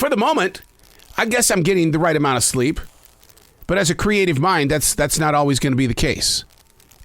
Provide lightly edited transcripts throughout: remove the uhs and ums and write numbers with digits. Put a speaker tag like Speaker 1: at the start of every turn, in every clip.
Speaker 1: For the moment, I guess I'm getting the right amount of sleep. But as a creative mind, that's not always going to be the case.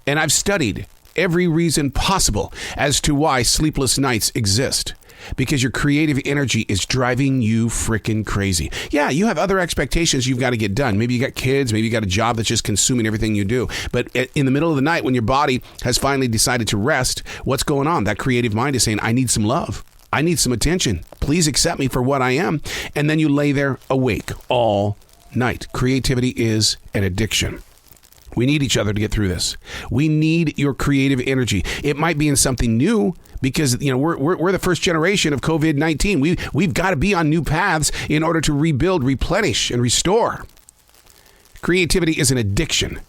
Speaker 1: And I've studied every reason possible as to why sleepless nights exist. Because your creative energy is driving you freaking crazy. Yeah, you have other expectations you've got to get done. Maybe you got kids. Maybe you got a job that's just consuming everything you do. But in the middle of the night, when your body has finally decided to rest, what's going on? That creative mind is saying, I need some love. I need some attention. Please accept me for what I am. And then you lay there awake all night. Creativity is an addiction. We need each other to get through this. We need your creative energy. It might be in something new because, you know, we're the first generation of COVID-19. We've got to be on new paths in order to rebuild, replenish, and restore. Creativity is an addiction.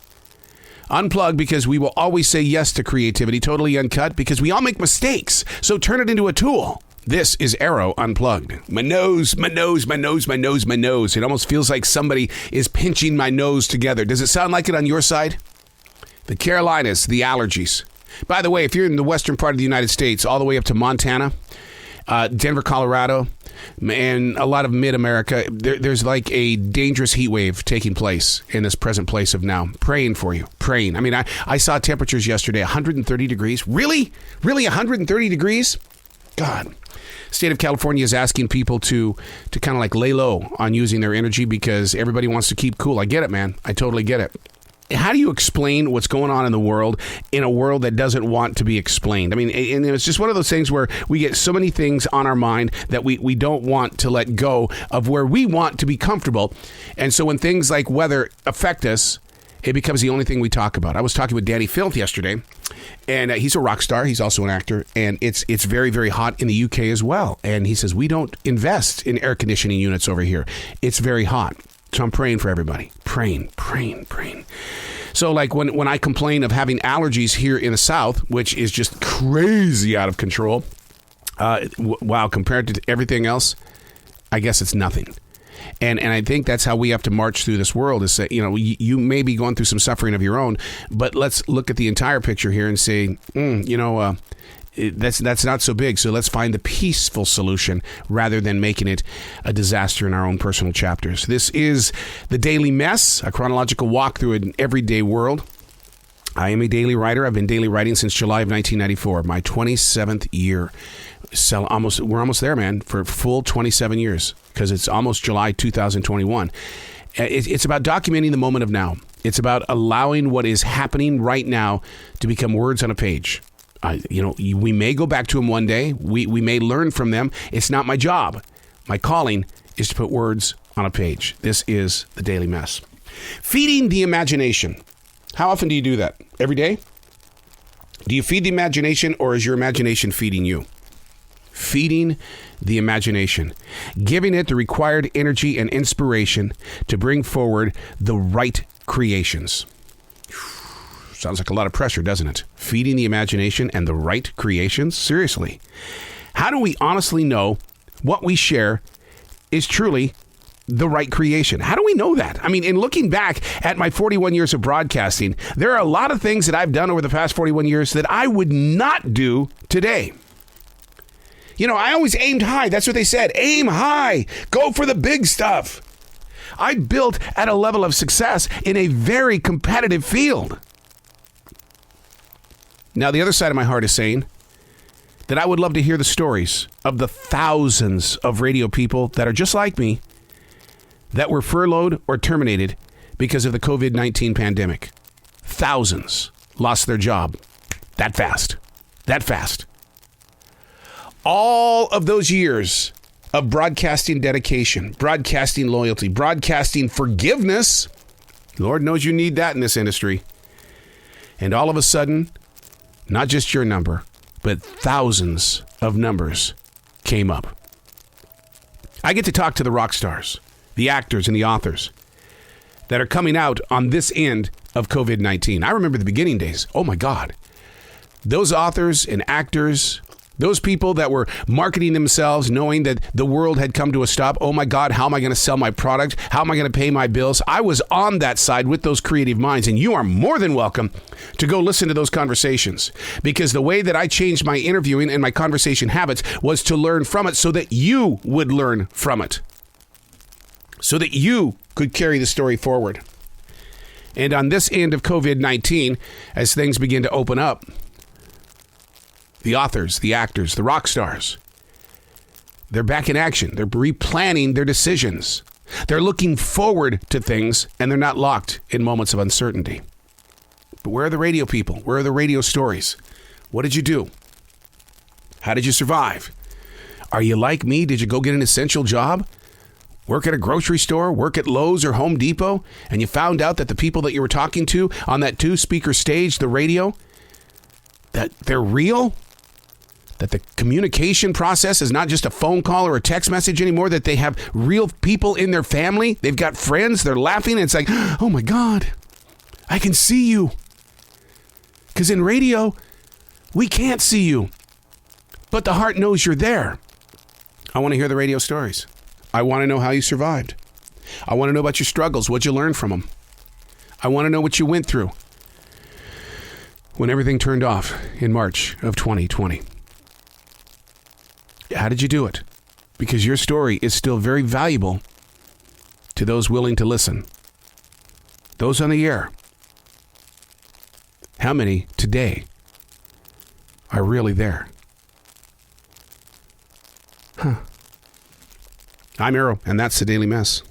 Speaker 1: Unplugged because we will always say yes to creativity. Totally uncut because we all make mistakes. So turn it into a tool. This is Arroe Unplugged. My nose, my nose, my nose, my nose, my nose. It almost feels like somebody is pinching my nose together. Does it sound like it on your side? The Carolinas, the allergies. By the way, if you're in the western part of the United States, all the way up to Montana, Denver, Colorado, and a lot of mid-America, there's like a dangerous heat wave taking place in this present place of now. Praying for you. Praying. I mean, I saw temperatures yesterday, 130 degrees. Really? Really 130 degrees? God. State of California is asking people to kind of like lay low on using their energy because everybody wants to keep cool. I get it, man. I totally get it. How do you explain what's going on in the world in a world that doesn't want to be explained? I mean, and it's just one of those things where we get so many things on our mind that we don't want to let go of where we want to be comfortable. And so when things like weather affect us, it becomes the only thing we talk about. I was talking with Danny Filth yesterday, and he's a rock star. He's also an actor, and it's very, very hot in the UK as well. And he says, we don't invest in air conditioning units over here. It's very hot. So I'm praying for everybody. Praying. So like when I complain of having allergies here in the South, which is just crazy out of control, wow, compared to everything else, I guess it's nothing. And I think that's how we have to march through this world is say, you know, you may be going through some suffering of your own, but let's look at the entire picture here and say, that's not so big. So let's find the peaceful solution rather than making it a disaster in our own personal chapters. This is The Daily Mess, a chronological walk through an everyday world. I am a daily writer. I've been daily writing since July of 1994, my 27th year. We're almost there, man, for full 27 years because it's almost July 2021. It's about documenting the moment of now. It's about allowing what is happening right now to become words on a page. We may go back to them one day. We may learn from them. It's not my job. My calling is to put words on a page. This is The Daily Mess. Feeding the imagination. How often do you do that? Every day? Do you feed the imagination or is your imagination feeding you? Feeding the imagination. Giving it the required energy and inspiration to bring forward the right creations. Sounds like a lot of pressure, doesn't it? Feeding the imagination and the right creations? Seriously. How do we honestly know what we share is truly the right creation? How do we know that? I mean, in looking back at my 41 years of broadcasting, there are a lot of things that I've done over the past 41 years that I would not do today. You know, I always aimed high. That's what they said. Aim high. Go for the big stuff. I built at a level of success in a very competitive field. Now, the other side of my heart is saying that I would love to hear the stories of the thousands of radio people that are just like me that were furloughed or terminated because of the COVID-19 pandemic. Thousands lost their job that fast. All of those years of broadcasting dedication, broadcasting loyalty, broadcasting forgiveness. Lord knows you need that in this industry. And all of a sudden, not just your number, but thousands of numbers came up. I get to talk to the rock stars, the actors and the authors that are coming out on this end of COVID-19. I remember the beginning days. Oh my God. Those authors and actors, those people that were marketing themselves knowing that the world had come to a stop. Oh my God, how am I going to sell my product? How am I going to pay my bills? I was on that side with those creative minds, and you are more than welcome to go listen to those conversations, because the way that I changed my interviewing and my conversation habits was to learn from it so that you would learn from it. so that you could carry the story forward. And on this end of COVID-19, as things begin to open up, the authors, the actors, the rock stars, they're back in action. They're replanning their decisions. They're looking forward to things, and they're not locked in moments of uncertainty. But where are the radio people? Where are the radio stories? What did you do? How did you survive? Are you like me? Did you go get an essential job? Work at a grocery store? Work at Lowe's or Home Depot? And you found out that the people that you were talking to on that 2-speaker stage, the radio, that they're real? That the communication process is not just a phone call or a text message anymore, that they have real people in their family. They've got friends. They're laughing. And it's like, oh my God, I can see you. Because in radio, we can't see you. But the heart knows you're there. I want to hear the radio stories. I want to know how you survived. I want to know about your struggles. What'd you learn from them? I want to know what you went through when everything turned off in March of 2020. How did you do it? Because your story is still very valuable to those willing to listen. Those on the air. How many today are really there? I'm Arroe, and that's the Daily Mess.